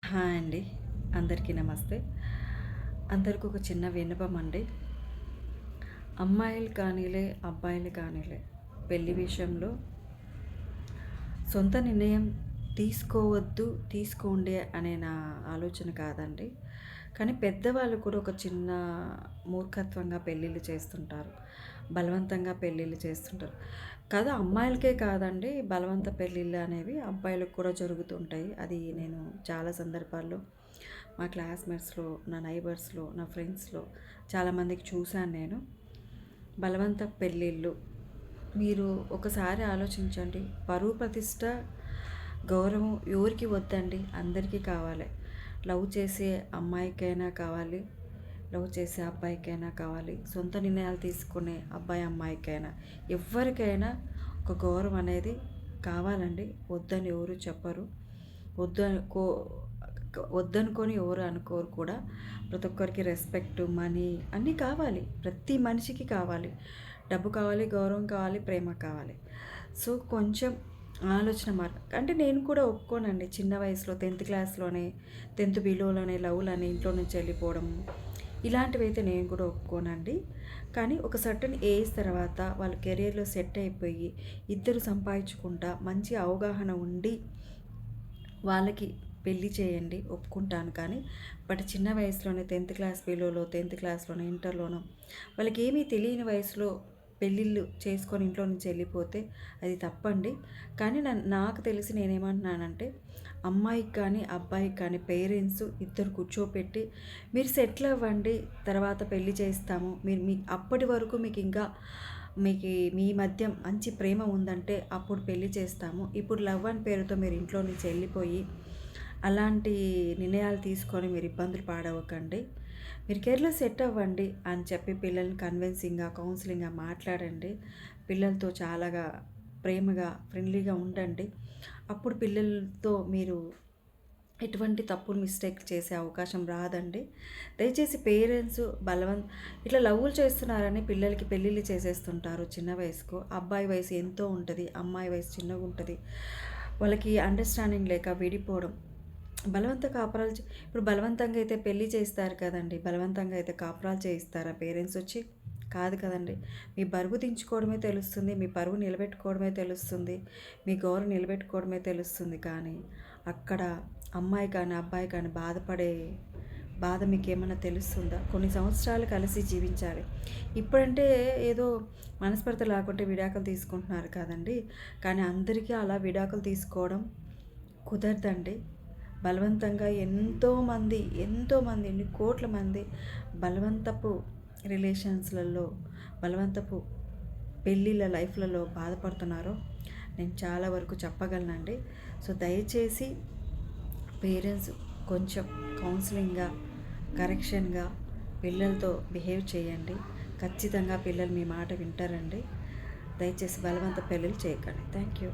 Hi అండి. అందరికీ నమస్తే. అందరికి ఒక చిన్న విన్నపం అండి. అమ్మాయిలు కానీలే, అబ్బాయిలు కానీలే పెళ్లి విషయంలో సొంత నిర్ణయం తీసుకోవద్దు, తీసుకోండి అనే నా ఆలోచన కాదండి. కానీ పెద్దవాళ్ళు కూడా ఒక చిన్న మూర్ఖత్వంగా పెళ్ళిళ్ళు చేస్తుంటారు. బలవంతంగా పెళ్ళిళ్ళు చేస్తుంటారు. అమ్మాయిలకే కాదండి, బలవంత పెళ్ళిళ్ళు అనేవి అబ్బాయిలకు కూడా జరుగుతుంటాయి. అది నేను చాలా సందర్భాల్లో మా క్లాస్‌మేట్స్‌లో, నా నైబర్స్‌లో, నా ఫ్రెండ్స్‌లో చాలామందికి చూశాను నేను. బలవంత పెళ్ళిళ్ళు మీరు ఒకసారి ఆలోచించండి. పరువు ప్రతిష్ట, గౌరవం ఎవరికి వద్దండి, అందరికీ కావాలి. లవ్ చేసే అమ్మాయికైనా కావాలి, లవ్ చేసే అబ్బాయికైనా కావాలి, సొంత నిర్ణయాలు తీసుకునే అబ్బాయి అమ్మాయికైనా ఎవ్వరికైనా ఒక గౌరవం అనేది కావాలండి. వద్దని ఎవరు చెప్పరు. వద్దు అనుకో వద్దనుకొని ఎవరు అనుకోరు కూడా. ప్రతి ఒక్కరికి రెస్పెక్ట్, మనీ అన్నీ కావాలి. ప్రతి మనిషికి కావాలి. డబ్బు కావాలి, గౌరవం కావాలి, ప్రేమ కావాలి. సో కొంచెం ఆలోచన అంటే నేను కూడా ఒప్పుకోనండి. చిన్న వయసులో 10th క్లాస్‌లోనే 10th బిలోలోనే లవ్‌లని ఇంట్లో నుంచి వెళ్ళిపోవడం ఇలాంటివైతే నేను కూడా ఒప్పుకోనండి. కానీ ఒక సర్టెన్ ఏజ్ తర్వాత వాళ్ళ కెరియర్‌లో సెట్ అయిపోయి ఇద్దరు సంపాదించుకుంటా మంచి అవగాహన ఉండి వాళ్ళకి పెళ్లి చేయండి, ఒప్పుకుంటాను. కానీ బట్ చిన్న వయసులోనే 10th క్లాస్ బిలోలో, 10th క్లాస్‌లోనో, ఇంటర్‌లోనో వాళ్ళకి ఏమీ తెలియని వయసులో పెళ్ళిళ్ళు చేసుకొని ఇంట్లో నుంచి వెళ్ళిపోతే అది తప్పండి. కానీ నాకు తెలిసి నేనేమంటున్నానంటే అమ్మాయికి కానీ అబ్బాయికి కానీ పేరెంట్స్ ఇద్దరు కూర్చోపెట్టి మీరు సెటిల్ అవ్వండి, తర్వాత పెళ్లి చేస్తాము, మీరు అప్పటి వరకు మీకు మీ మధ్య మంచి ప్రేమ ఉందంటే అప్పుడు పెళ్లి చేస్తాము. ఇప్పుడు లవ్ అని పేరుతో మీరు ఇంట్లో నుంచి వెళ్ళిపోయి అలాంటి నిర్ణయాలు తీసుకొని మీరు ఇబ్బందులు పాడవకండి. మీరు కెరీర్‌లో సెట్ అవ్వండి అని చెప్పి పిల్లల్ని కన్విన్సింగ్‌గా, కౌన్సిలింగ్‌గా మాట్లాడండి. పిల్లలతో చాలాగా ప్రేమగా, ఫ్రెండ్లీగా ఉండండి. అప్పుడు పిల్లలతో మీరు ఎటువంటి తప్పులు మిస్టేక్ చేసే అవకాశం రాదండి. దయచేసి పేరెంట్స్ ఇట్లా లవ్వులు చేస్తున్నారని పిల్లలకి పెళ్ళిళ్ళు చేసేస్తుంటారు చిన్న వయసుకు. అబ్బాయి వయసు ఎంతో ఉంటుంది, అమ్మాయి వయసు చిన్నగా ఉంటుంది. వాళ్ళకి అండర్స్టాండింగ్ లేక విడిపోవడం. బలవంత కాపురాలు ఇప్పుడు బలవంతంగా అయితే పెళ్లి చేస్తారు కదండి. బలవంతంగా అయితే కాపురాలు చేయిస్తారా పేరెంట్స్ వచ్చి? కాదు కదండి. మీ బరువు దించుకోవడమే తెలుస్తుంది, మీ పరువు నిలబెట్టుకోవడమే తెలుస్తుంది, మీ గౌరవం నిలబెట్టుకోవడమే తెలుస్తుంది. కానీ అక్కడ అమ్మాయి కానీ అబ్బాయి కానీ బాధపడే బాధ మీకేమన్నా తెలుస్తుందా? కొన్ని సంవత్సరాలు కలిసి జీవించాలి. ఇప్పుడంటే ఏదో మనస్పర్ధ లేకుంటే విడాకులు తీసుకుంటున్నారు కదండి. కానీ అందరికీ అలా విడాకులు తీసుకోవడం కుదరదండి. బలవంతంగా ఎంతోమంది ఎన్ని కోట్ల మంది బలవంతపు రిలేషన్స్లలో, బలవంతపు పెళ్ళిళ్ళ లైఫ్లలో బాధపడుతున్నారో నేను చాలా వరకు చెప్పగలనండి. సో దయచేసి పేరెంట్స్ కొంచెం కౌన్సిలింగ్గా, కరెక్షన్గా పిల్లలతో బిహేవ్ చేయండి. ఖచ్చితంగా పిల్లలు మీ మాట వింటారండి. దయచేసి బలవంత పెళ్ళిళ్ళు చేయకండి. Thank you.